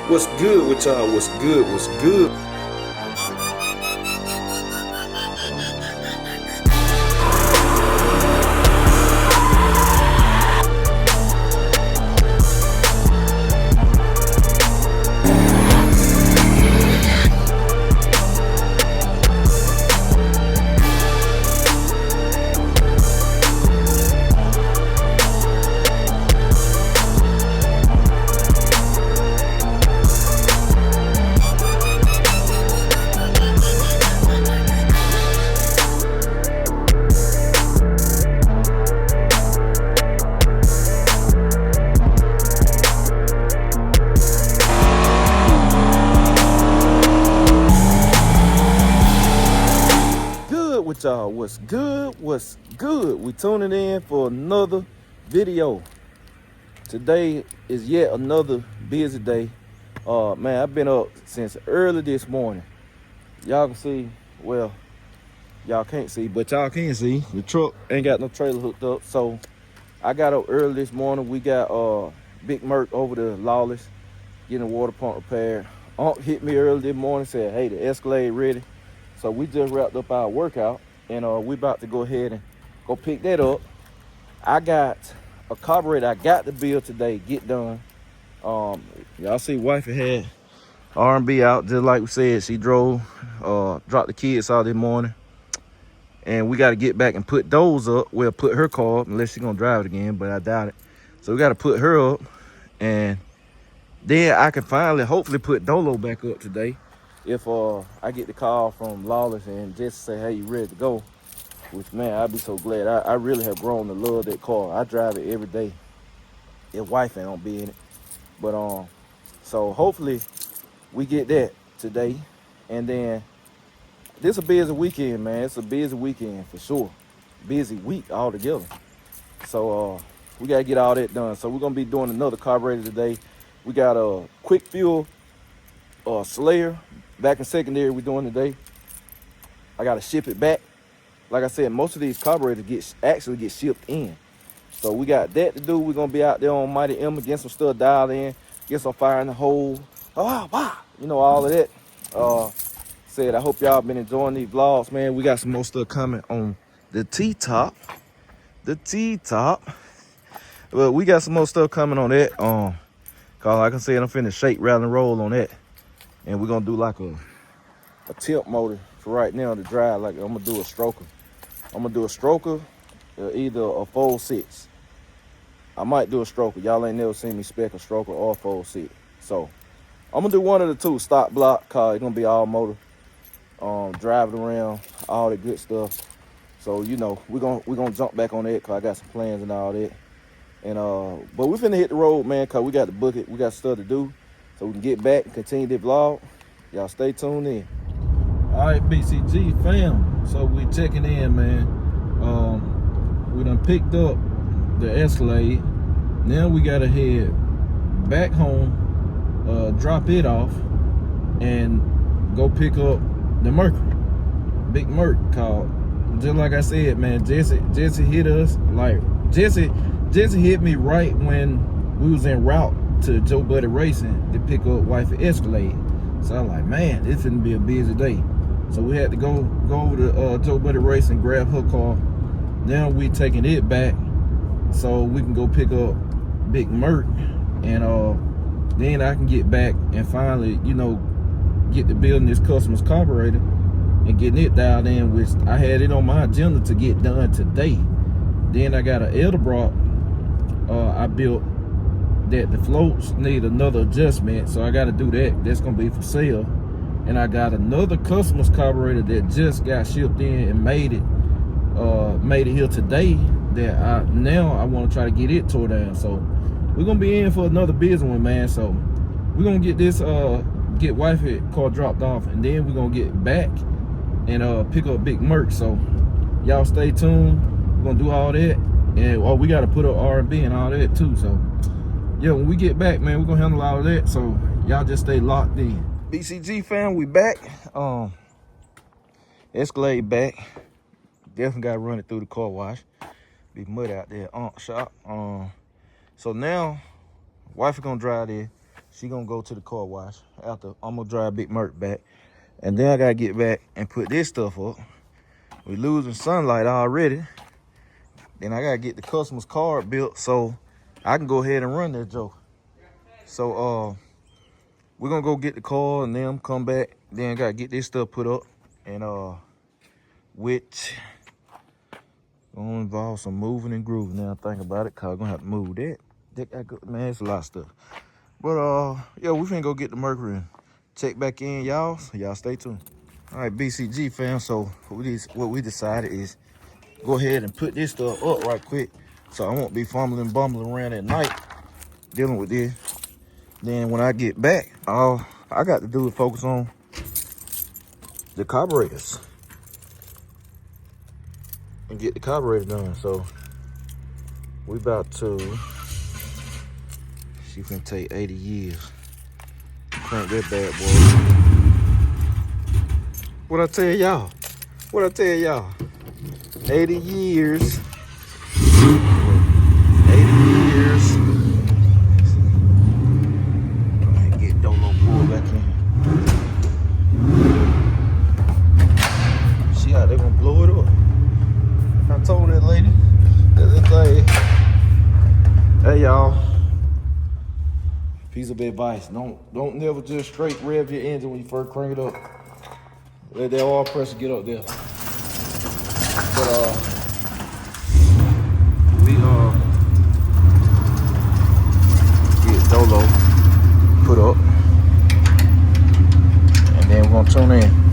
What's good with y'all? What's good? What's good? With y'all, what's good? What's good? We tuning in for another video. Today is yet another busy day. Man, I've been up since early this morning. Y'all can see, well, y'all can't see, but y'all can see the truck ain't got no trailer hooked up. So I got up early this morning. We got Big Merc over to Lawless getting the water pump repaired. Unc hit me early this morning, said, hey, the Escalade ready. So we just wrapped up our workout, and we about to go ahead and go pick that up. I got a carburetor I got to build today, get done. Y'all see wifey had R&B out, just like we said. She drove, dropped the kids out this morning. And we got to get back and put those up. Well, put her car up, unless she's going to drive it again, but I doubt it. So we got to put her up, and then I can finally, hopefully, put Dolo back up today. If I get the call from Lawless and just say, hey, you ready to go? Which, man, I'd be so glad. I really have grown to love that car. I drive it every day. If wife ain't gonna be in it. But so hopefully we get that today. And then this a busy weekend, man. It's a busy weekend for sure. Busy week altogether. So we gotta get all that done. So we're gonna be doing another carburetor today. We got a quick fuel Slayer back in secondary we're doing today. I gotta ship it back. Like I said, most of these carburetors actually get shipped in. So we got that to do. We're gonna be out there on Mighty Emma, get some stuff dialed in, get some fire in the hole. You know, all of that. Said I hope y'all been enjoying these vlogs, man. We got some more stuff coming on the T-top. The T-top. But we got some more stuff coming on that. Cause like I said, I'm finna shake, rattle, and roll on that. And we're gonna do like a tilt motor for right now to drive. Like I'm gonna do a stroker. I'm gonna do a stroker, either a fold 6. I might do a stroker. Y'all ain't never seen me spec a stroker or a fold 6. So I'm gonna do one of the two, stock block, cause it's gonna be all motor. Drive it around, all that good stuff. So you know, we're gonna jump back on that, cause I got some plans and all that. And but we finna hit the road, man, cause we got to book it. We got stuff to do. So we can get back and continue the vlog. Y'all stay tuned in. All right, BCG fam. So we checking in, man. We done picked up the Escalade. Now we gotta head back home, drop it off, and go pick up the Mercury. Big Merc called. Just like I said, man, Jesse hit us. Like Jesse hit me right when we was en route to Joe Buddy Racing to pick up wifey Escalade. So I'm like, man, this is gonna be a busy day. So we had to go over to Joe Buddy Racing, grab her car. Now we taking it back so we can go pick up Big Merc, and then I can get back and finally, you know, get to building this customer's carburetor and getting it dialed in, which I had it on my agenda to get done today. Then I got an Edelbrock I built that the floats need another adjustment, so I got to do that. That's gonna be for sale. And I got another customer's carburetor that just got shipped in and made it here today, that I want to try to get it tore down. So we're gonna be in for another busy one, man. So we're gonna get this get wifey car dropped off, and then we're gonna get back and pick up Big Merc. So y'all stay tuned. We're gonna do all that, and we got to put up R&B and all that too. So yeah, when we get back, man, we're gonna handle all of that. So y'all just stay locked in. BCG fam, we back. Escalade back. Definitely gotta run it through the car wash. Be mud out there, shop. So now, wife is gonna drive there. She gonna go to the car wash. After I'm gonna drive Big Merc back. And then I gotta get back and put this stuff up. We losing sunlight already. Then I gotta get the customer's car built so I can go ahead and run that joke. So we're gonna go get the car and then come back. Then gotta get this stuff put up. And which gonna involve some moving and grooving. Now I think about it, cause I'm gonna have to move that. Man, it's a lot of stuff. But yeah, we finna go get the Mercury and check back in, y'all. So y'all stay tuned. All right, BCG fam. So what we decided is go ahead and put this stuff up right quick, so I won't be bumbling around at night dealing with this. Then when I get back, all I got to do is focus on the carburetors and get the carburetor done. So we about to. She finna take 80 years. Crank that bad boy. What I tell y'all? 80 years. 80 years. Get Dolo pulled back in. See how they gonna blow it up. I told that lady, hey y'all. Piece of advice: don't never just straight rev your engine when you first crank it up. Let that oil pressure get up there. But we get Dolo put up, and then we're gonna tune in.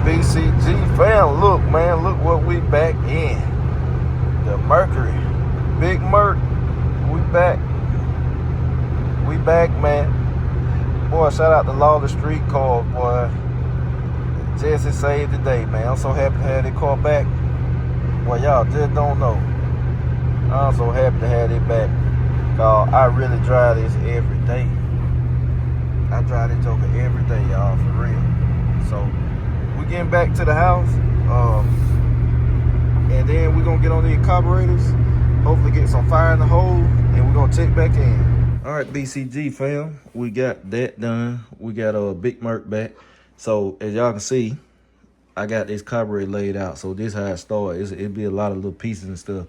BCG fam, look man, look what we back in. The Mercury, Big Merc, we back man. Boy, shout out to Lawless Street Cars, boy. Jesse saved the day, man. I'm so happy to have that car back. Boy, y'all just don't know. I'm so happy to have it back. Cause I really drive this every day. I drive this joker every day, y'all, for real. So we getting back to the house, and then we're gonna get on these carburetors, hopefully get some fire in the hole, and we're gonna check back in. All right, BCG fam, we got that done. We got a Big Merc back. So as y'all can see, I got this carburetor laid out. So this how it started. It'd be a lot of little pieces and stuff.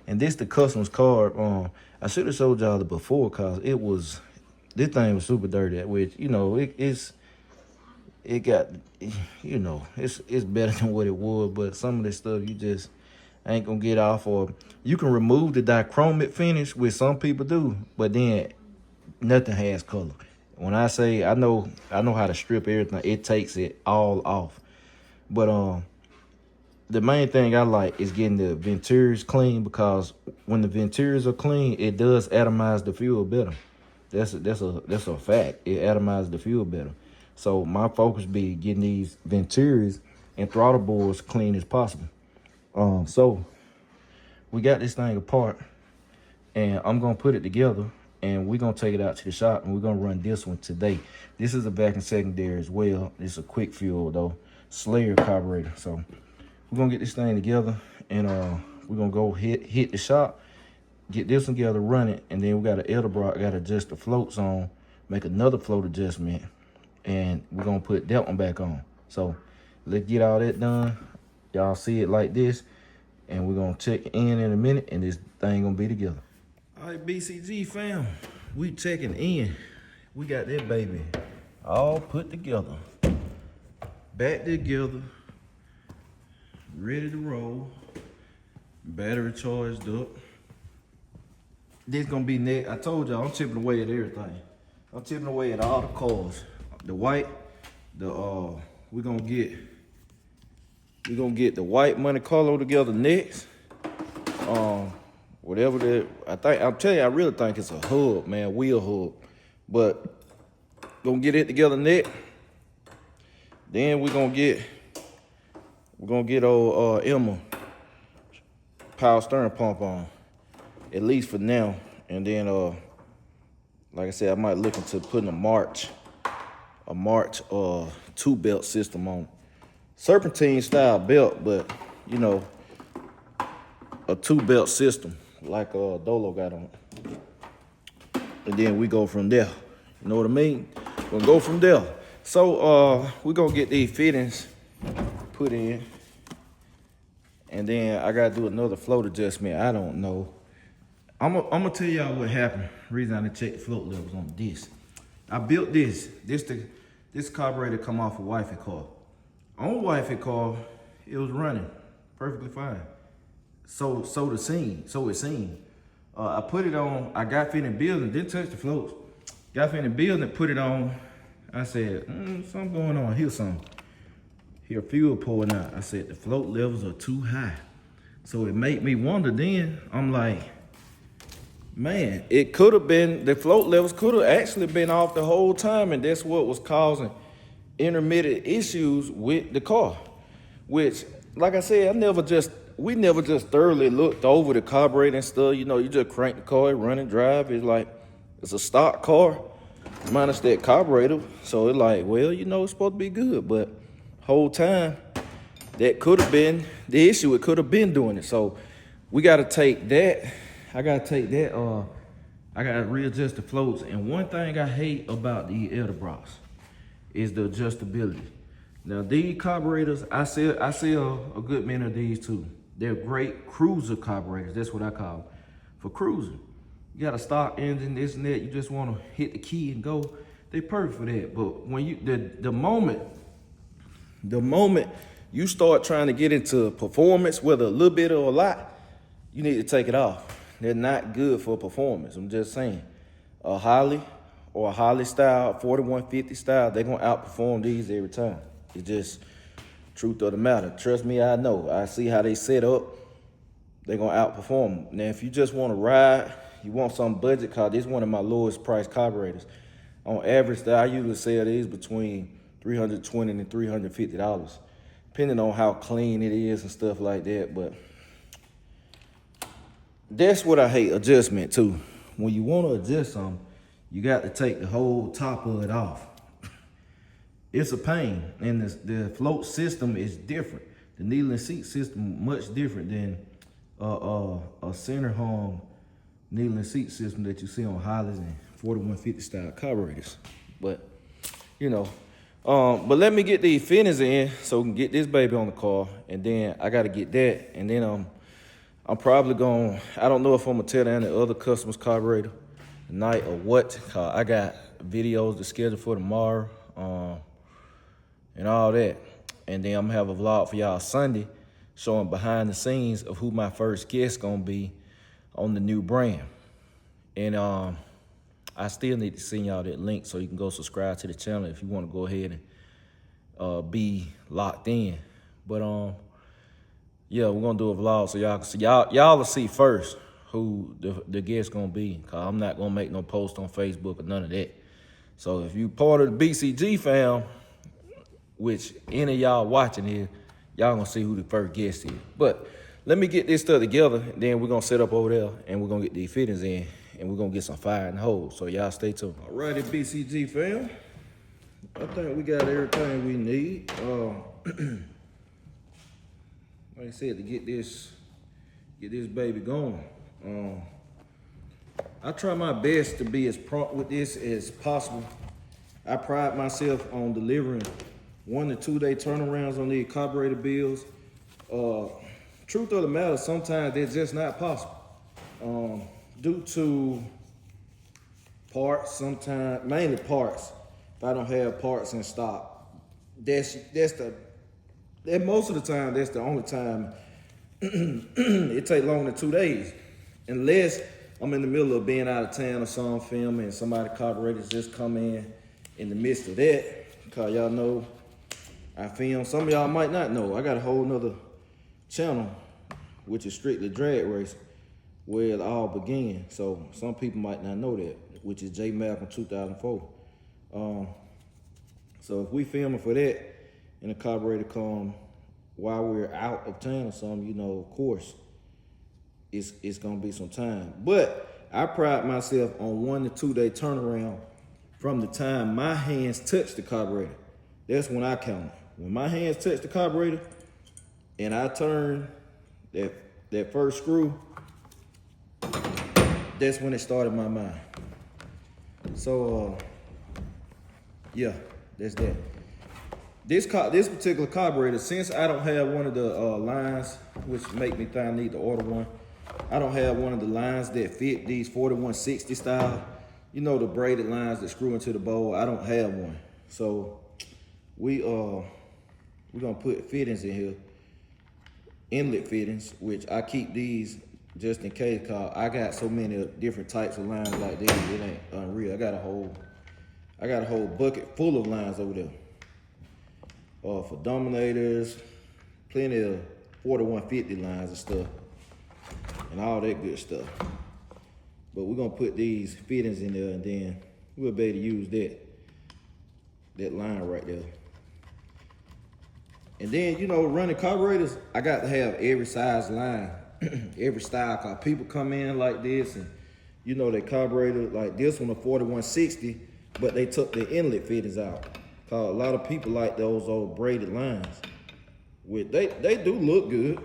And this the customer's car. I should have showed y'all the before, cause this thing was super dirty. Which it got, it's better than what it was, but some of this stuff you just ain't gonna get off. Or you can remove the dichromic finish, which some people do, but then nothing has color. When I say I know how to strip everything, it takes it all off. But the main thing I like is getting the Venturas clean, because when the Venturas are clean, it does atomize the fuel better. That's a fact. It atomizes the fuel better. So my focus be getting these Venturas and throttle bores clean as possible. So we got this thing apart, and I'm gonna put it together, and we're gonna take it out to the shop, and we're gonna run this one today. This is a vacuum secondary as well. It's a quick fuel though, Slayer carburetor. So we're gonna get this thing together, and we're gonna go hit the shop, get this one together, run it, and then we got an Edelbrock, got to adjust the floats on, make another float adjustment, and we're gonna put that one back on. So let's get all that done. Y'all see it like this, and we're gonna check in a minute, and this thing gonna be together. All right, BCG fam, we checking in. We got that baby all put together, back together, ready to roll, battery charged up. This gonna be next. I told y'all I'm chipping away at everything. I'm chipping away at all the cars. The white, we're gonna get the white Monte Carlo together next. whatever that, I'm telling you, I really think it's a hub, man, wheel hub. But gonna get it together next. Then we're gonna get old Emma power steering pump on, at least for now. And then like I said, I might look into putting a March 2-belt system on. Serpentine style belt, but you know, a 2-belt system like Dolo got on. And then we go from there. You know what I mean? We'll go from there. So we're gonna get these fittings put in. And then I gotta do another float adjustment. I don't know. I'm gonna tell y'all what happened. Reason I didn't check the float levels on this. I built this. This carburetor come off a wifey car. On wifey car, it was running perfectly fine. So it seemed. I put it on. I got finished building. Didn't touch the floats. Got finished building. Put it on. I said, something going on. Here's something. Here, fuel pouring out. I said, the float levels are too high. So it made me wonder then. I'm like, man, it could have been, the float levels could have actually been off the whole time, and that's what was causing intermittent issues with the car. Which, like I said, we never just thoroughly looked over the carburetor and stuff. You know, you just crank the car, run and drive. It's like, it's a stock car, minus that carburetor. So it's like, well, you know, it's supposed to be good, but whole time, that could have been the issue. It could have been doing it. So we got to take that. I got to take that. I got to readjust the floats. And one thing I hate about the Edelbrocks is the adjustability. Now, these carburetors, I sell a good many of these too. They're great cruiser carburetors. That's what I call them, for cruising. You got a stock engine, this and that. You just want to hit the key and go. They're perfect for that. But when you, the moment you start trying to get into performance, whether a little bit or a lot, you need to take it off. They're not good for performance. I'm just saying. A Harley or a Harley style, 4150 style, they're going to outperform these every time. It's just truth of the matter. Trust me, I know. I see how they set up. They're going to outperform. Now, if you just want to ride, you want some budget car, this is one of my lowest price carburetors. On average, I usually sell these between $320 and $350, depending on how clean it is and stuff like that. But that's what I hate, adjustment too. When you want to adjust something, you got to take the whole top of it off. It's a pain, and the float system is different. The needle and seat system much different than a center hung needle and seat system that you see on Harleys and 4150 style carburetors. But you know. But let me get these fittings in so we can get this baby on the car, and then I got to get that, and then I'm probably going, I don't know if I'm going to tear down the other customer's carburetor tonight or what. I got videos to schedule for tomorrow and all that. And then I'm going to have a vlog for y'all Sunday showing behind the scenes of who my first guest going to be on the new brand. And I still need to send y'all that link so you can go subscribe to the channel if you want to go ahead and be locked in. But yeah, we're gonna do a vlog so y'all can see. Y'all will see first who the guest gonna be. Cause I'm not gonna make no post on Facebook or none of that. So if you part of the BCG fam, which any of y'all watching here, y'all gonna see who the first guest is. But let me get this stuff together, and then we're gonna set up over there and we're gonna get these fittings in, and we're gonna get some fire and hose. So y'all stay tuned. Alrighty, BCG fam. I think we got everything we need. Like I said, to get this baby going. I try my best to be as prompt with this as possible. I pride myself on delivering 1 to 2 day turnarounds on these carburetor bills. Truth of the matter, sometimes they're just not possible. Due to parts, sometimes, mainly parts. If I don't have parts in stock, most of the time, that's the only time it take longer than 2 days. Unless I'm in the middle of being out of town or something, filming, and somebody carburetors just come in the midst of that. Cause y'all know I film. Some of y'all might not know. I got a whole nother channel, which is strictly drag racing. where it all began. So some people might not know that, which is J Malcolm 2004. So if we filming for that and the carburetor come while we're out of town or something, you know, of course, it's gonna be some time. But I pride myself on 1 to 2 day turnaround from the time my hands touch the carburetor. That's when I count it. When my hands touch the carburetor and I turn that first screw, that's when it started in my mind. So yeah, that's that. This particular carburetor, since I don't have one of the lines, which make me think I need to order one, I don't have one of the lines that fit these 4160 style. You know, the braided lines that screw into the bowl. I don't have one. So we're gonna put fittings in here, inlet fittings, which I keep these just in case, cause I got so many different types of lines like these, it ain't unreal. I got a whole bucket full of lines over there. For dominators, plenty of 4150 lines and stuff, and all that good stuff. But we're gonna put these fittings in there, and then we'll be able to use that line right there. And then, you know, running carburetors, I got to have every size line, every style, cause people come in like this, and you know, they carburetor like this one, a 4160, but they took the inlet fittings out. Cause a lot of people like those old braided lines. They do look good.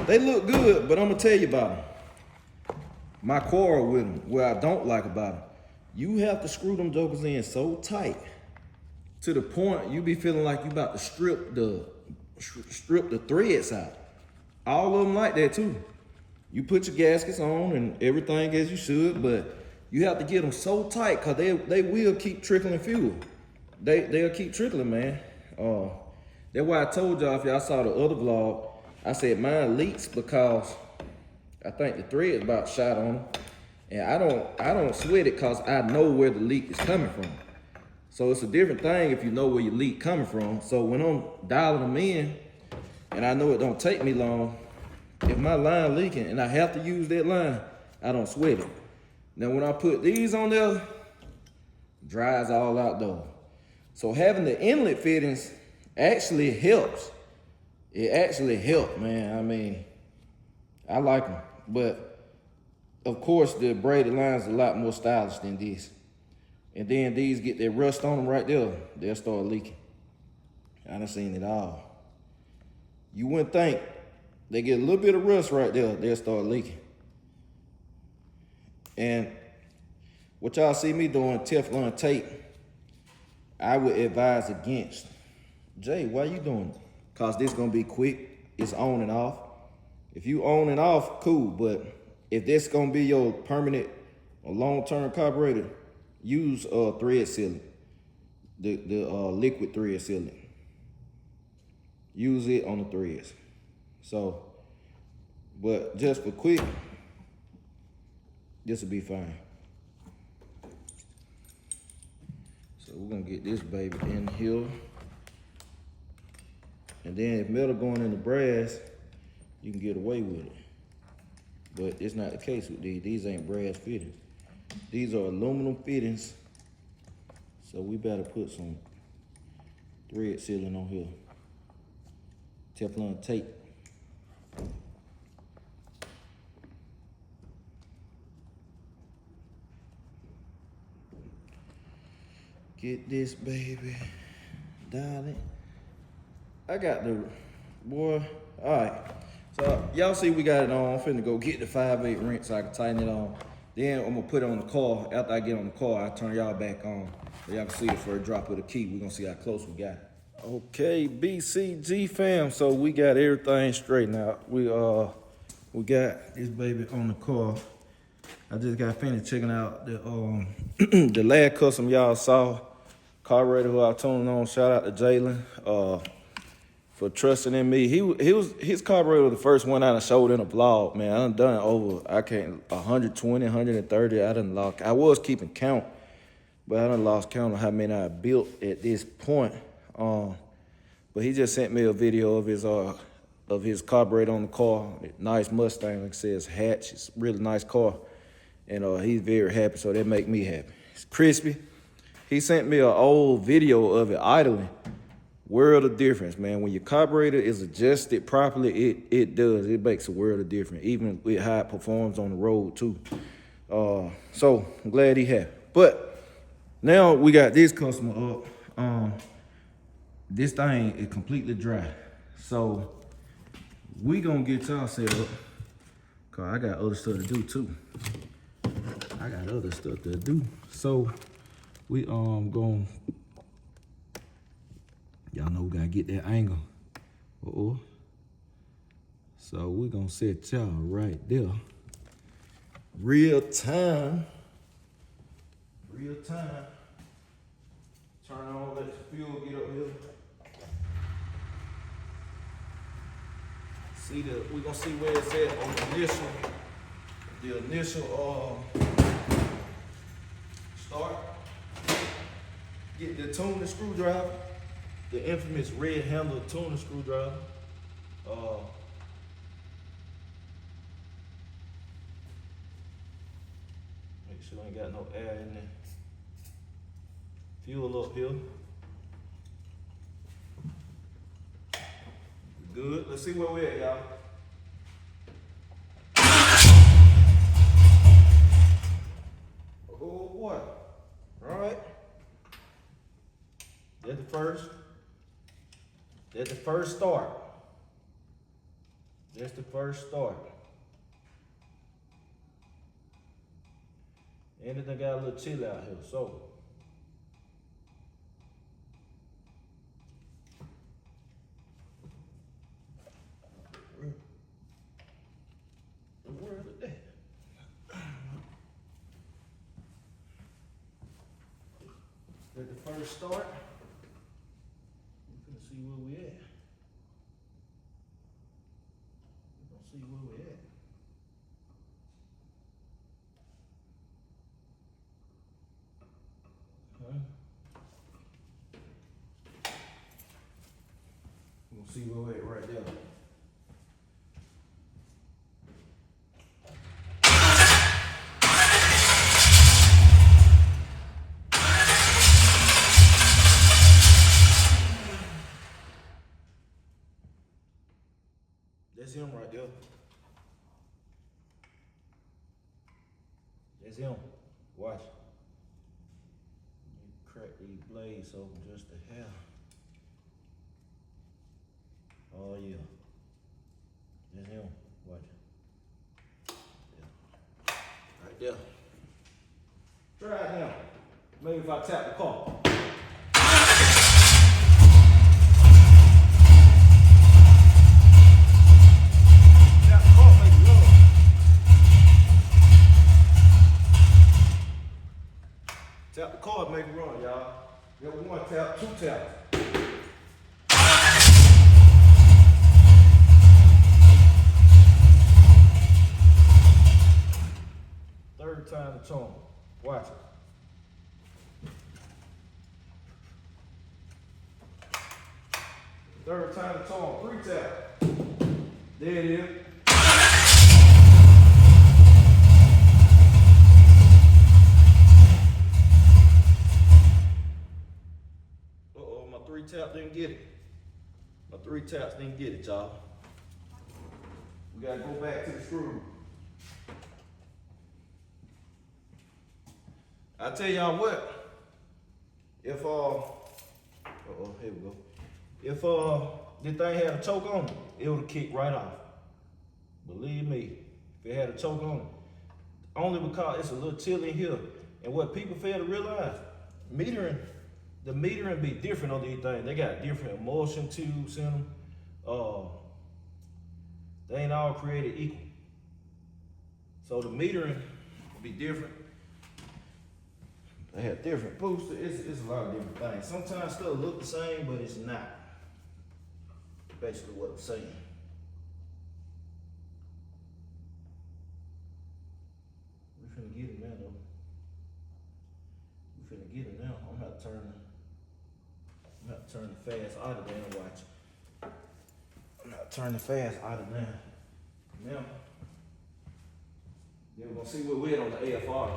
They look good, but I'm gonna tell you about them. My quarrel with them, what I don't like about them, you have to screw them jokers in so tight to the point you be feeling like you about to strip the threads out. All of them like that too. You put your gaskets on and everything as you should, but you have to get them so tight because they will keep trickling fuel. They'll keep trickling, man. That's why I told y'all, if y'all saw the other vlog, I said mine leaks because I think the thread's about shot on them. And I don't sweat it because I know where the leak is coming from. So it's a different thing if you know where your leak coming from. So when I'm dialing them in, and I know it don't take me long, if my line leaking and I have to use that line, I don't sweat it. Now when I put these on there, dries all out though. So having the inlet fittings actually helps. It actually helped, man. I mean, I like them. But of course the braided lines are a lot more stylish than this. And then these get that rust on them right there, they'll start leaking. I done seen it all. You wouldn't think they get a little bit of rust right there, they'll start leaking. And what y'all see me doing, Teflon tape, I would advise against. Jay, why you doing it? Cause this gonna be quick, it's on and off. If you on and off, cool, but if this gonna be your permanent or long-term carburetor, use thread sealant, the liquid thread sealant. Use it on the threads. So, but just for quick, this will be fine. So we're gonna get this baby in here. And then if metal going in the brass, you can get away with it. But it's not the case with these. These ain't brass fittings. These are aluminum fittings. So we better put some thread sealing on here. Teflon tape. Get this baby, darling. I got the, boy, all right. So y'all see we got it on. I'm finna go get the 5/8 wrench so I can tighten it on. Then I'm gonna put it on the car. After I get on the car, I turn y'all back on. So y'all can see the first drop of the key. We're gonna see how close we got it. Okay, BCG fam. So we got everything straightened out. We got this baby on the car. I just got finished checking out the the last custom y'all saw. Carburetor who I tuned on. Shout out to Jalen for trusting in me. His carburetor was the first one I done showed in a vlog, man. I done over 120, 130. I was keeping count, but I done lost count of how many I built at this point. But he just sent me a video of his of his carburetor on the car. Nice Mustang, like I said, it's hatch. It's a really nice car. And he's very happy, so that make me happy. It's crispy. He sent me an old video of it idling. World of difference, man. When your carburetor is adjusted properly, it does. It makes a world of difference, even with how it performs on the road too. So I'm glad he happy. But now we got this customer up. This thing is completely dry. So we gonna get y'all set up, cause I got other stuff to do too. I got other stuff to do. So we going, y'all know we gotta get that angle. So we gonna set y'all right there. Real time. Turn on, let the fuel get up here. We gonna see where it's at on the initial start. Get the tuning screwdriver, the infamous red handle tuning screwdriver. Make sure I ain't got no air in there. Fuel up here. Good. Let's see where we're at, y'all. Oh boy. All right. That's the first start. That's the first start. And then I got a little chill out here, so. Where is it at? That's the first start. We're gonna see where we at. We're gonna see where we at. We're gonna see where we're at right there. That's him right there. That's him. Watch. You crack these blades open just to hell. Oh yeah. That's him. Watch. Yeah. Right there. Try it now. Maybe if I tap the car. Tap the car, make it run, y'all. Got one tap, two taps. Third time the charm. Watch it. Third time the charm. 3 taps. There it is. My 3 taps didn't get it. My 3 taps didn't get it, y'all. We gotta go back to the screw. I tell y'all what, if here we go. If this thing had a choke on it, it would have kicked right off. Believe me, if it had a choke on it. Only because it's a little chill in here. And what people fail to realize, the metering be different on these things. They got different emulsion tubes in them. They ain't all created equal. So the metering will be different. They have different boosters. It's a lot of different things. Sometimes stuff look the same, but it's not. Basically what I'm saying. We finna get it now though. We finna get it now. I'm gonna have to turn the fast auto down and watch. Now turn the fast out of there. Now, then we're gonna see what we're at on the AFR.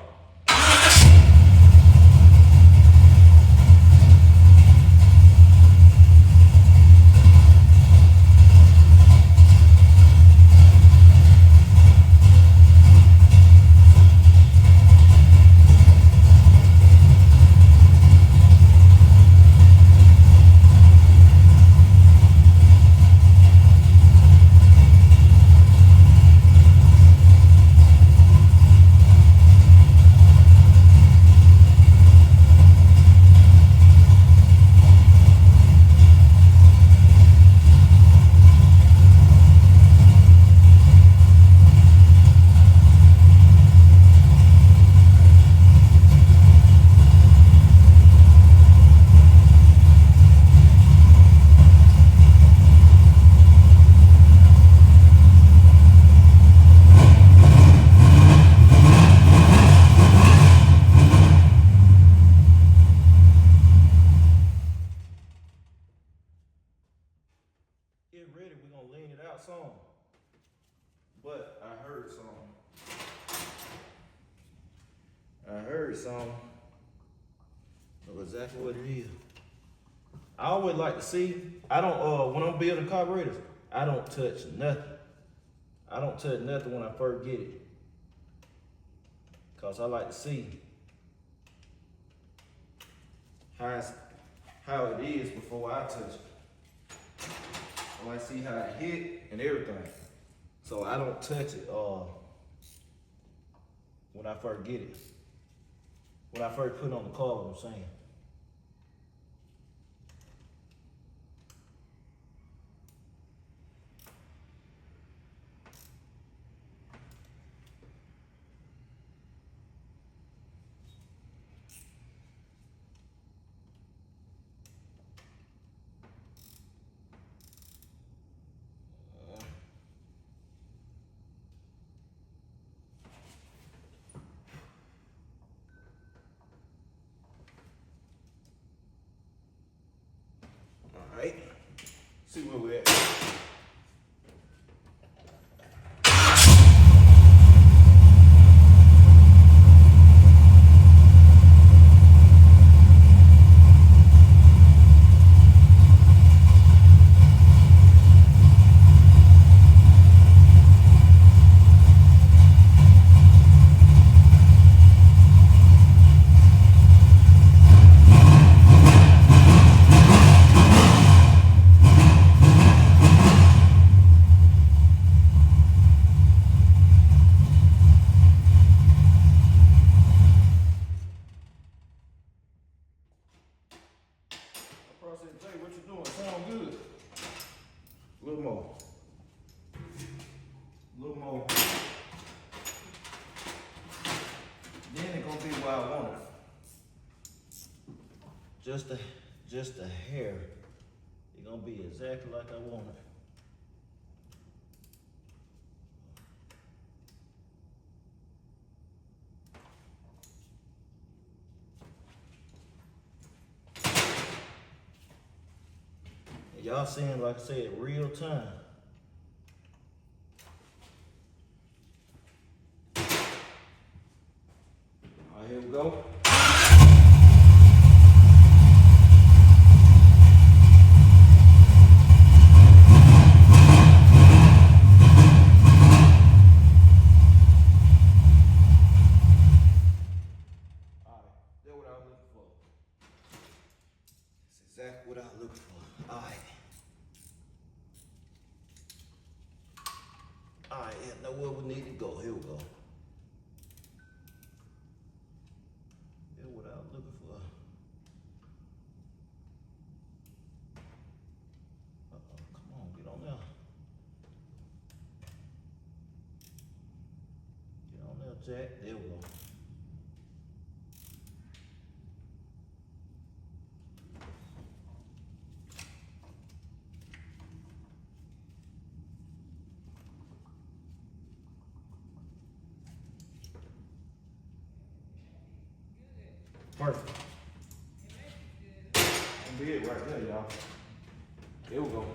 Get ready, we're gonna lean it out some. But I heard some. Know exactly what it is. I always like to see, I don't, when I'm building carburetors, I don't touch nothing. I don't touch nothing when I first get it. Cause I like to see how it is before I touch it. I like to see how it hit and everything. So I don't touch it when I first get it. When I first put it on the car, what I'm saying. Alright, see where we're at. I said, Jay, what you doing? Sound good. A little more. A little more. Then it's gonna be where I want it. Just a hair. It's gonna be exactly like I want it. Y'all seeing, like I said, real time. All right, here we go. Exactly what I look for. All right. All right, yeah, know where we need to go. Here we go. Here's what I was looking for. Come on, get on there. Get on there, Jack. There we go. Perfect. That's it right there, y'all. Here we go.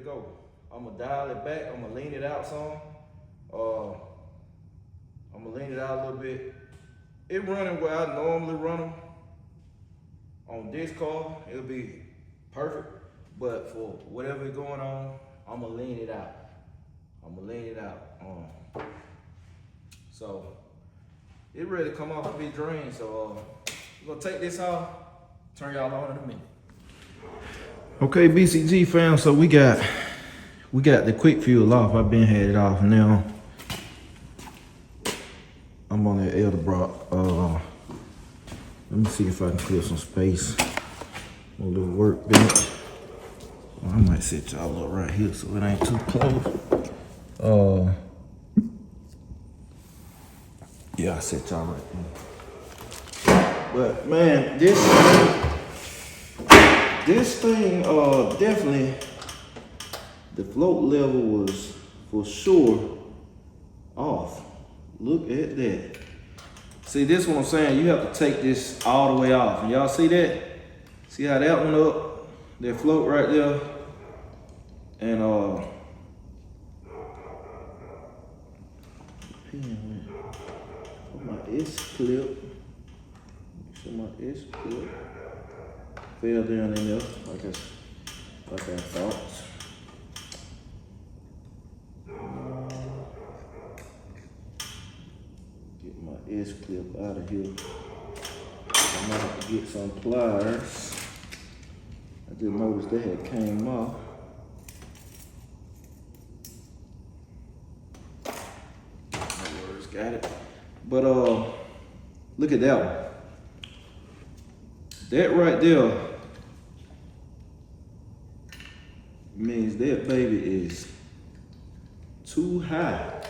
to go. I'm gonna dial it back. I'm gonna lean it out some. I'm gonna lean it out a little bit. It running where I normally run them. On this car, it'll be perfect. But for whatever is going on, I'm gonna lean it out. So it ready to come off a bit drained. So we're gonna take this off. Turn y'all on in a minute. Okay, BCG fam. So we got the quick fuel off. I've been had it off now. I'm on that Edelbrock. Let me see if I can clear some space. A little workbench. I might set y'all up right here so it ain't too close. Yeah, I set y'all right there. But man, this thing definitely, the float level was for sure off. Look at that. See, this is what I'm saying. You have to take this all the way off. And y'all see that? See how that one up? That float right there. And my S clip. Make sure my S clip fell down in there like I thought. Get my S clip out of here. I might have to get some pliers. I just noticed they had came off. No worries, got it. But look at that one. That right there means that baby is too high.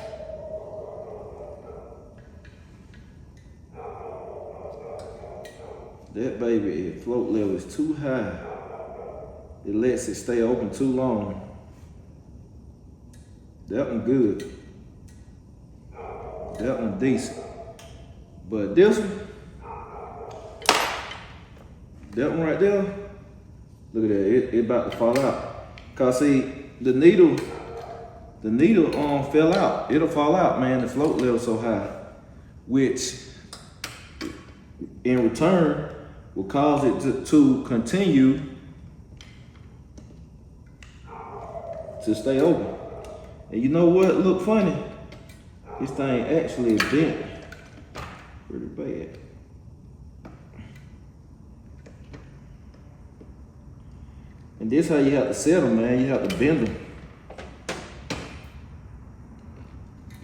That baby, float level is too high. It lets it stay open too long. That one good. That one decent. But this one, that one right there, look at that, it about to fall out. Cause see, the needle fell out. It'll fall out, man, the float level so high, which in return will cause it to continue to stay open. And you know what look funny? This thing actually is bent pretty bad. And this how you have to set them, man. You have to bend them.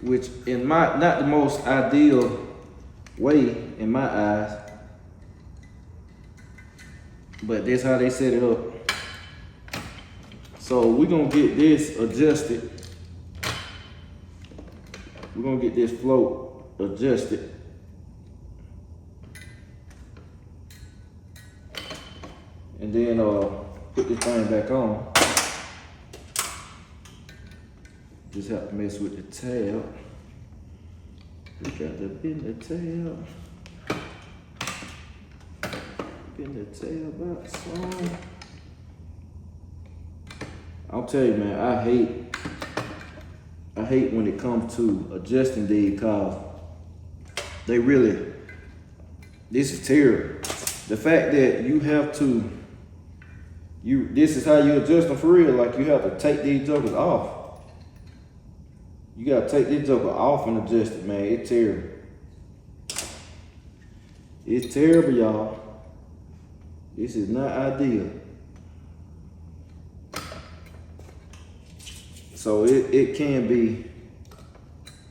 Which in not the most ideal way in my eyes. But that's how they set it up. So we're gonna get this adjusted. We're gonna get this float adjusted. And then put this thing back on. Just have to mess with the tab. We got to bend the tab. Bend the tab out some. I'll tell you, man, I hate when it comes to adjusting these cars. They really, this is terrible. The fact that you have to, this is how you adjust them for real. Like you have to take these jokers off. You gotta take this joker off and adjust it, man. It's terrible. It's terrible, y'all. This is not ideal. So it can be,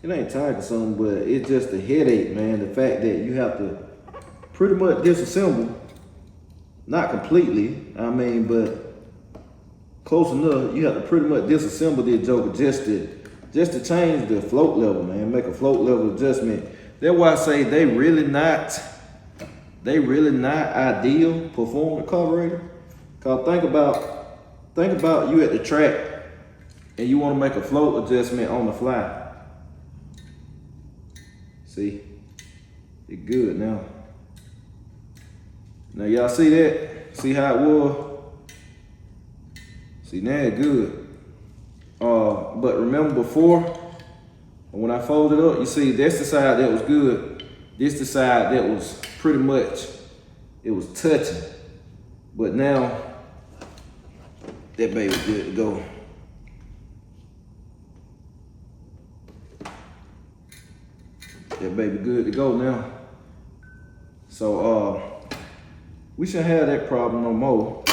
it ain't time consuming, but it's just a headache, man. The fact that you have to pretty much disassemble, not completely, I mean, but close enough. You have to pretty much disassemble this joker just to change the float level, man. Make a float level adjustment. That's why I say they really not ideal performance carburetor. Cause think about you at the track and you want to make a float adjustment on the fly. See, it's good now. Now y'all see that? See how it was? See, now it's good. But remember before, when I folded up, you see that's the side that was good. This the side that was pretty much, it was touching. But now, that baby's good to go. That baby good to go now. So we shouldn't have that problem no more.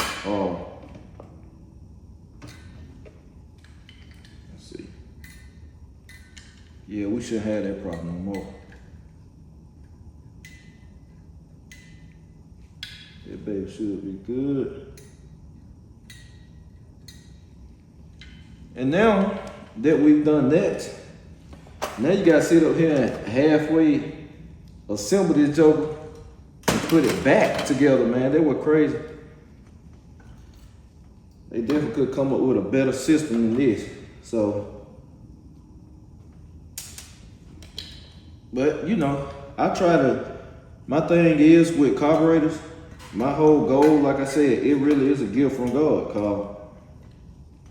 Let's see. Yeah, we shouldn't have that problem no more. That baby should be good. And now that we've done that, now you gotta sit up here and halfway assemble this joker and put it back together, man. They were crazy. They definitely could come up with a better system than this. So, but you know, my thing is with carburetors, my whole goal, like I said, it really is a gift from God, cause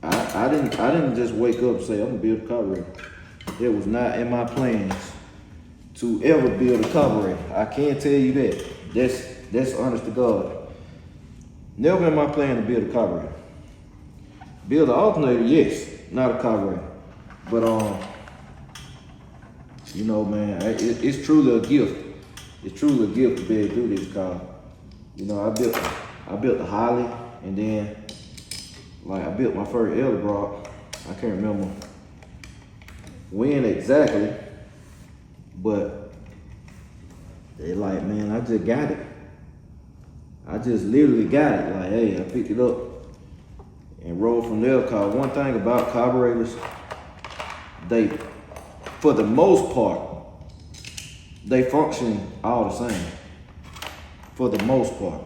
I didn't just wake up and say, I'm gonna build a carburetor. It was not in my plans to ever build a carburetor. I can't tell you that. That's honest to God. Never in my plan to build a carburetor. Build an alternator, yes, not a carburetor. But you know, man, it's truly a gift. It's truly a gift to be able to do this car. You know, I built the Holly, and then like I built my first Edelbrock. I can't remember when exactly, but they like, man, I just got it. I just literally got it. Like, hey, I picked it up and rolled from there. Cause one thing about carburetors, they, for the most part, they function all the same. For the most part.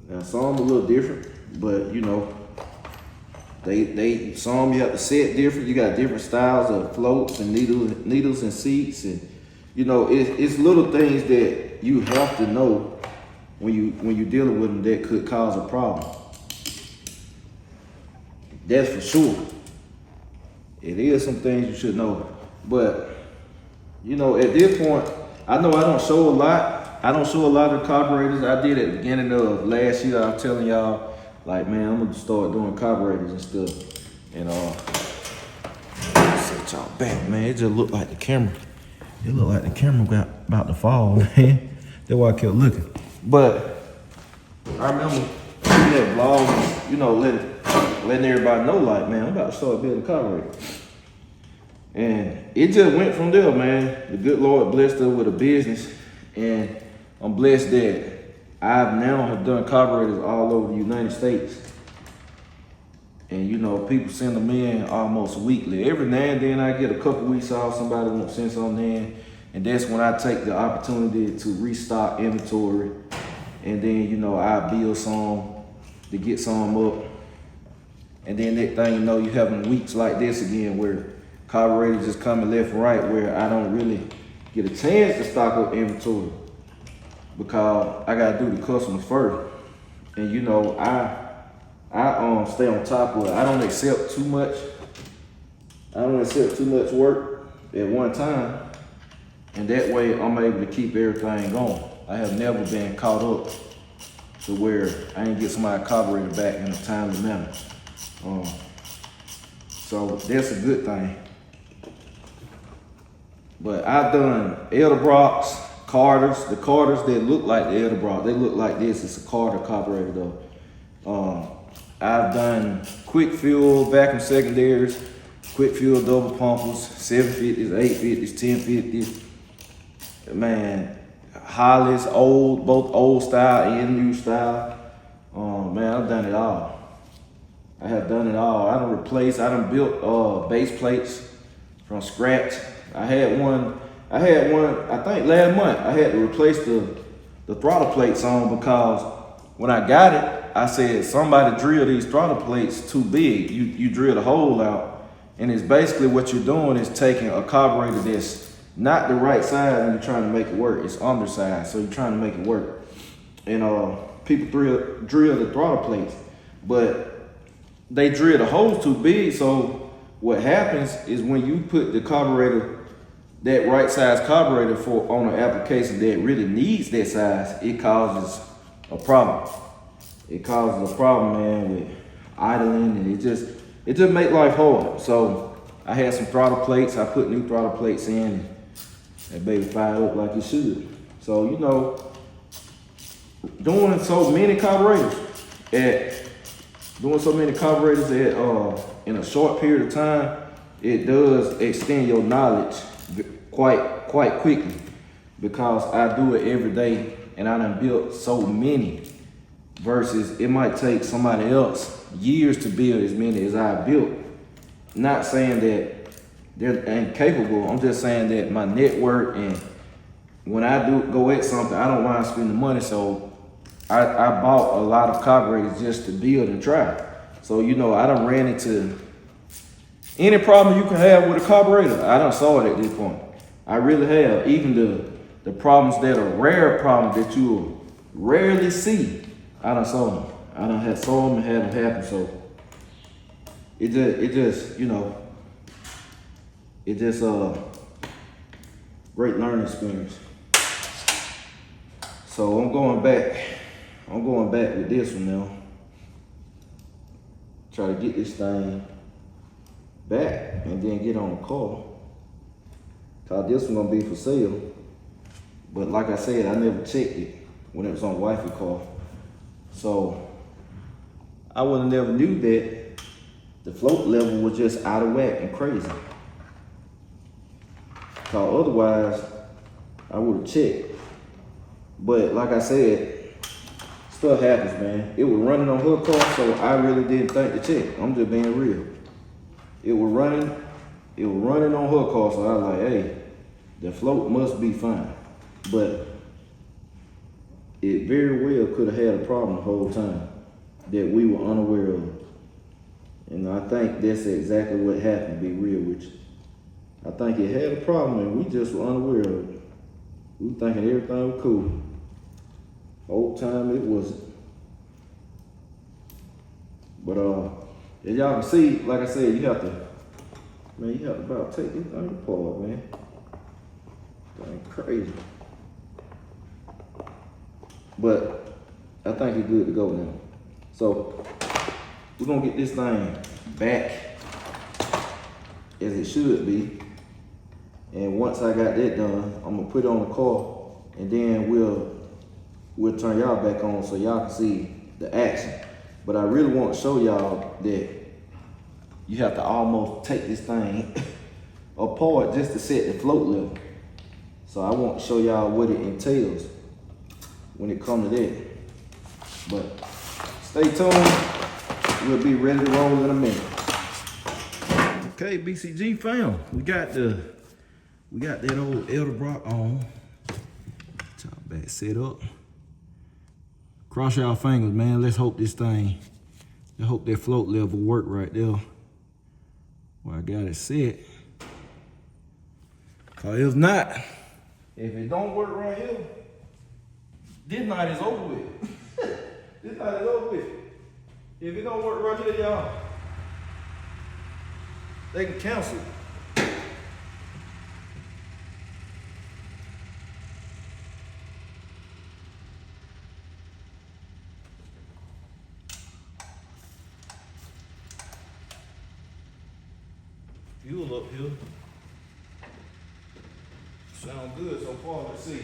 Now some a little different, but you know, some you have to set different. You got different styles of floats and needles and seats, and you know, it's little things that you have to know when you're dealing with them that could cause a problem. That's for sure. It is some things you should know, but you know, at this point, I know I don't show a lot. I don't show a lot of carburetors. I did at the beginning of last year. I was telling y'all, like, man, I'm gonna start doing carburetors and stuff. And set y'all back, man. It just looked like the camera. It looked like the camera got about to fall, man. That's why I kept looking. But I remember doing that vlog, you know, letting everybody know, like, man, I'm about to start building carburetors. And it just went from there, man. The good Lord blessed us with a business, and I'm blessed that I've now have done carburetors all over the United States. And you know, people send them in almost weekly. Every now and then I get a couple weeks off, somebody won't send something in, and that's when I take the opportunity to restock inventory. And then, you know, I build some to get some up. And then that thing, you know, you having weeks like this again where carburetors just coming left and right, where I don't really get a chance to stock up inventory because I gotta do the customers first. And you know, I stay on top of it. I don't accept too much. I don't accept too much work at one time, and that way I'm able to keep everything going. I have never been caught up to where I ain't get somebody carburetor back in a timely manner. So that's a good thing. But I've done Edelbrocks, Carters, the Carters that look like the Edelbrock. They look like this. It's a Carter carburetor though. I've done quick fuel vacuum secondaries, quick fuel double pumpers, 750s, 850s, 1050s. Man, Hollies, both old style and new style. Man, I've done it all. I have done it all. I done built base plates from scratch. I had one, I think last month, I had to replace the throttle plates on because when I got it, I said, somebody drill these throttle plates too big. You drill the hole out, and it's basically what you're doing is taking a carburetor that's not the right size and you're trying to make it work. It's undersized, so you're trying to make it work. And people drill the throttle plates, but they drill the holes too big. So what happens is when you put the carburetor, that right size carburetor for on an application that really needs that size, it causes a problem. It causes a problem, man, with idling, and it just make life hard. So I had some throttle plates. I put new throttle plates in, and that baby fired up like it should. So, you know, doing so many carburetors in a short period of time, it does extend your knowledge quite quickly, because I do it every day and I done built so many, versus it might take somebody else years to build as many as I built. Not saying that they're incapable, I'm just saying that my network, and when I do go at something, I don't mind spending money. So I bought a lot of carburetors just to build and try. So, you know, I done ran into any problem you can have with a carburetor. I done saw it at this point. I really have. Even the problems that are rare problems that you'll rarely see, I done saw them. I done saw them and had them happen. So it just, you know, it just great learning experience. So I'm going back with this one now. Try to get this thing back and then get on the car. Cause this one gonna be for sale. But like I said, I never checked it when it was on wifey car. So I would have never knew that the float level was just out of whack and crazy. Cause otherwise I would have checked. But like I said, stuff happens, man. It was running on her car, so I really didn't think to check. I'm just being real. It was running on her car, so I was like, hey, the float must be fine. But it very well could have had a problem the whole time that we were unaware of. And I think that's exactly what happened, to be real with you. I think it had a problem and we just were unaware of it. We were thinking everything was cool. Whole time it wasn't. But as y'all can see, like I said, you have to about take this thing apart, man. Dang crazy. But I think it's good to go now. So we're gonna get this thing back as it should be. And once I got that done, I'm gonna put it on the car, and then we'll turn y'all back on so y'all can see the action. But I really want to show y'all that you have to almost take this thing apart just to set the float level. So I want to show y'all what it entails when it comes to that. But stay tuned. We'll be ready to roll in a minute. Okay, BCG fam, we got that old Edelbrock on. Top back set up. Cross y'all fingers, man. Let's hope that float level work right there. Well, I got it set. Cause if not, if it don't work right here, this night is over with. This night is over with. If it don't work right here, y'all, they can cancel it. Fuel up here. Sound good so far, let's see.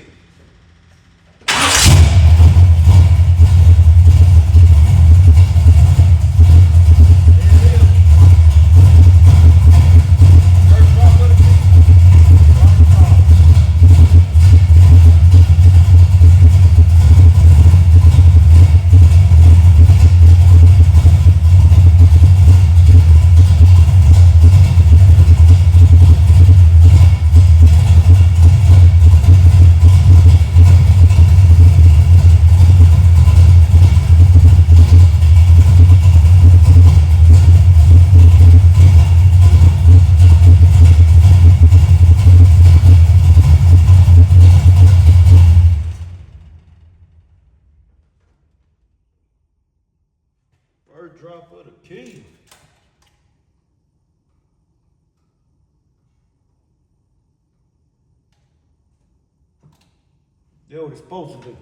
That's what it's supposed to do.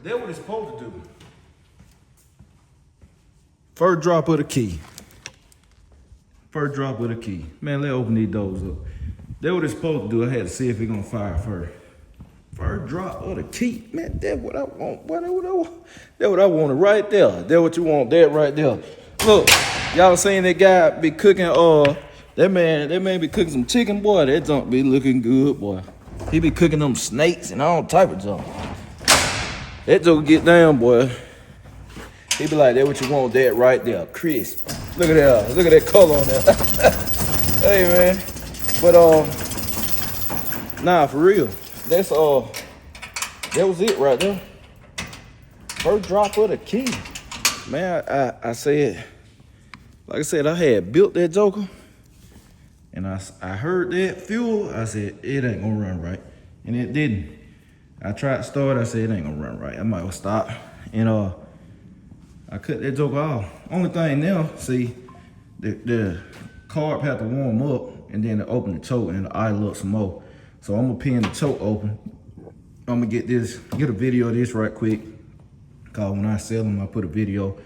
That's what it's supposed to do. First drop of the key. First drop of the key. Man, let's open these doors up. That's what it's supposed to do. I had to see if it's gonna fire first. First drop of the key. Man, that's what I want. That's what I wanted right there. That's what you want, that right there. Look, y'all seen that guy be cooking, that man be cooking some chicken, boy. That junk be looking good, boy. He be cooking them snakes and all type of junk. That joke get down, boy. He be like, that what you want, that right there, crisp. Look at that color on that. Hey, man. But, nah, for real. That was it right there. First drop of the key. Man, I said, like I said, I had built that joker. And I heard that fuel. I said, it ain't gonna run right. And it didn't. I tried to start. I said, it ain't gonna run right. I might well stop. And I cut that joker off. Only thing now, see, the carb had to warm up and then to open the choke and to idle up some more. So I'm gonna pin the choke open. I'm gonna get a video of this right quick. Cause when I sell them, I put a video.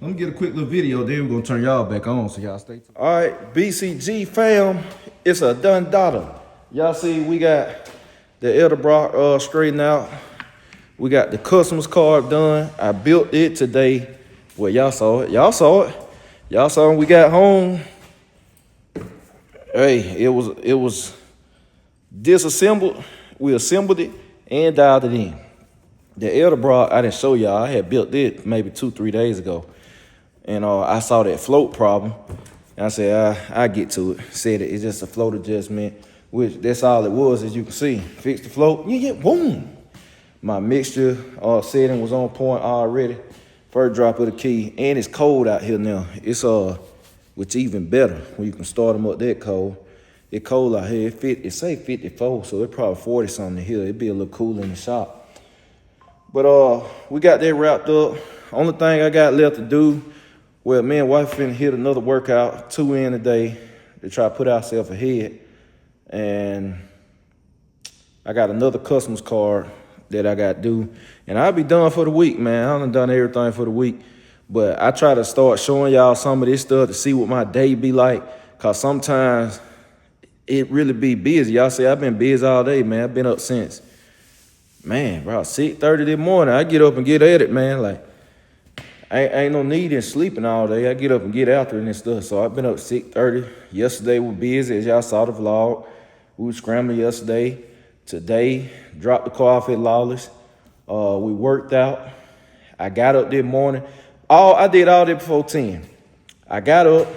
Let me get a quick little video, then we're gonna turn y'all back on, so y'all stay tuned. All right, BCG fam, it's a done daughter. Y'all see we got the Edelbrock straightened out. We got the customer's card done. I built it today. Well, y'all saw it. Y'all saw it. Y'all saw when we got home. Hey, it was disassembled. We assembled it and dialed it in. The Edelbrock, I didn't show y'all. I had built it maybe 2-3 days ago. And I saw that float problem. And I said, I get to it. Said it's just a float adjustment, which that's all it was, as you can see. Fix the float, yeah, boom. My mixture setting was on point already. First drop of the key, and it's cold out here now. It's which even better when you can start them up that cold. It cold out here. It say 54, so it probably 40 something here. It'd be a little cool in the shop. But we got that wrapped up. Only thing I got left to do, well, me and wife finna hit another workout, 2 in a day, to try to put ourselves ahead. And I got another customer's card that I got due. And I'll be done for the week, man. I done done everything for the week. But I try to start showing y'all some of this stuff to see what my day be like. Cause sometimes it really be busy. Y'all say I've been busy all day, man. I've been up since, man, about 6:30 this morning. I get up and get at it, man. Like, ain't no need in sleeping all day. I get up and get after it and stuff. So I've been up 6:30. Yesterday was busy, as y'all saw the vlog. We were scrambling yesterday. Today, dropped the car off at Lawless. We worked out. I got up this morning. I did all that before 10. I got up,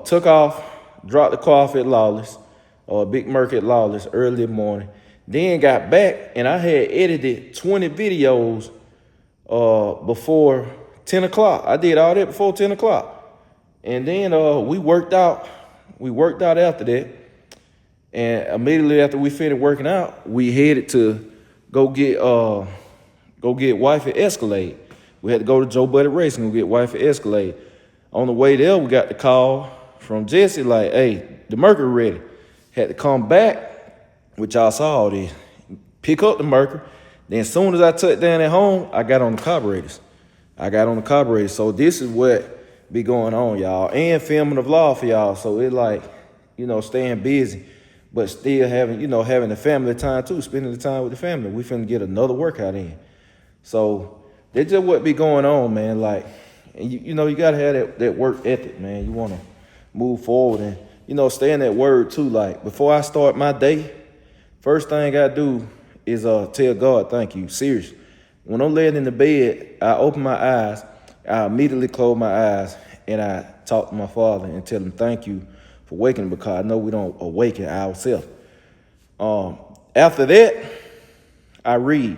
took off, dropped the car off at Lawless, Big Merc at Lawless early this morning. Then got back and I had edited 20 videos before 10 o'clock. I did all that before 10 o'clock. And then we worked out. We worked out after that. And immediately after we finished working out, we headed to go get wife at Escalade. We had to go to Joe Buddy Racing and get wife at Escalade. On the way there, we got the call from Jesse like, hey, the Mercury ready. Had to come back, which y'all saw all this. Pick up the Mercury. Then as soon as I touched down at home, I got on the carburetors. So this is what be going on, y'all. And filming the vlog for y'all. So it like, staying busy, but still having the family time too, spending the time with the family. We finna get another workout in. So that's just what be going on, man. Like, and you gotta have that work ethic, man. You wanna move forward and, stay in that word too. Like, before I start my day, first thing I do is tell God thank you. Seriously. When I'm laying in the bed, I open my eyes, I immediately close my eyes, and I talk to my Father and tell him thank you for waking, because I know we don't awaken ourselves. After that, I read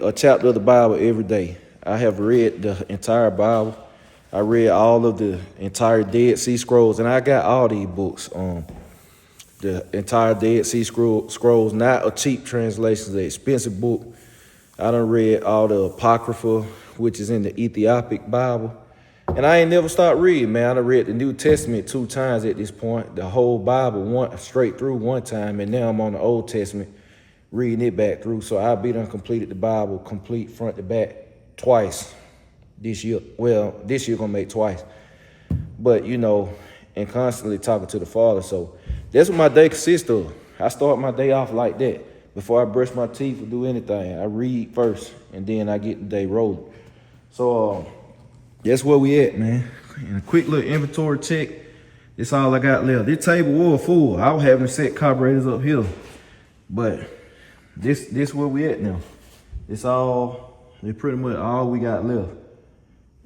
a chapter of the Bible every day. I have read the entire Bible. I read all of the entire Dead Sea Scrolls, and I got all these books. The entire Dead Sea Scrolls, not a cheap translation, an expensive book. I done read all the Apocrypha, which is in the Ethiopic Bible. And I ain't never stopped reading, man. I done read the New Testament 2 times at this point. The whole Bible straight through one time, and now I'm on the Old Testament. reading it back through. So I'll be done completed the Bible, complete front to back twice this year. Well, this year gonna make twice. But, you know, and constantly talking to the Father. So that's what my day consists of. I start my day off like that. Before I brush my teeth or do anything, I read first, and then I get the day rolling. So that's where we at, man. And a quick little inventory check. That's all I got left. This table was full. I was having to set carburetors up here. But this where we at now. It's pretty much all we got left.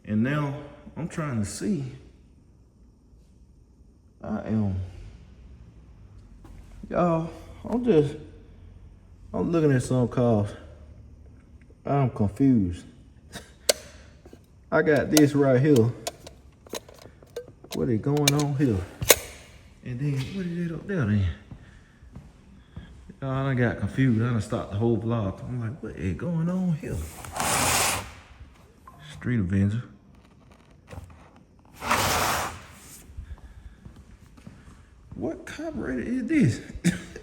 And now I'm trying to see. Y'all, I'm looking at some cars. I'm confused. I got this right here. What is going on here? And then, what is it up there then? Y'all, I got confused. I done stopped the whole vlog. I'm like, what is going on here? Street Avenger. What carburetor is this?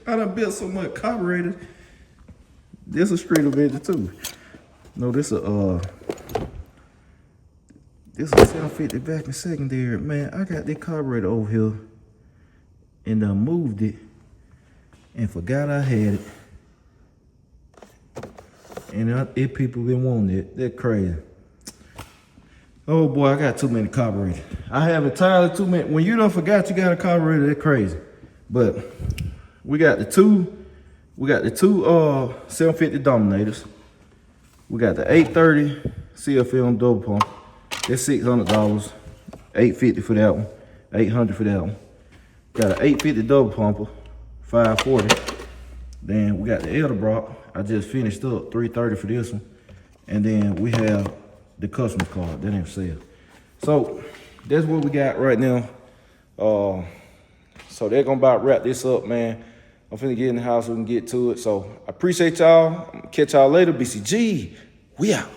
I done built so much carburetors. This a Street Avenger too. No, this a 750 back in secondary. Man, I got this carburetor over here and I moved it and forgot I had it. And if people been wanting it, they're crazy. Oh boy, I got too many carburetors. I have entirely too many. When you don't forgot you got a carburetor, they're crazy. But we got the two 750 Dominators. We got the 830 CFL double pump. That's $600. $850 for that one. $800 for that one. Got an 850 double pumper, $540. Then we got the Edelbrock. I just finished up, $330 for this one. And then we have the customer card, that ain't for sale. So that's what we got right now. So they're gonna about wrap this up, man. I'm finna get in the house so we can get to it. So I appreciate y'all. Catch y'all later. BCG, we out.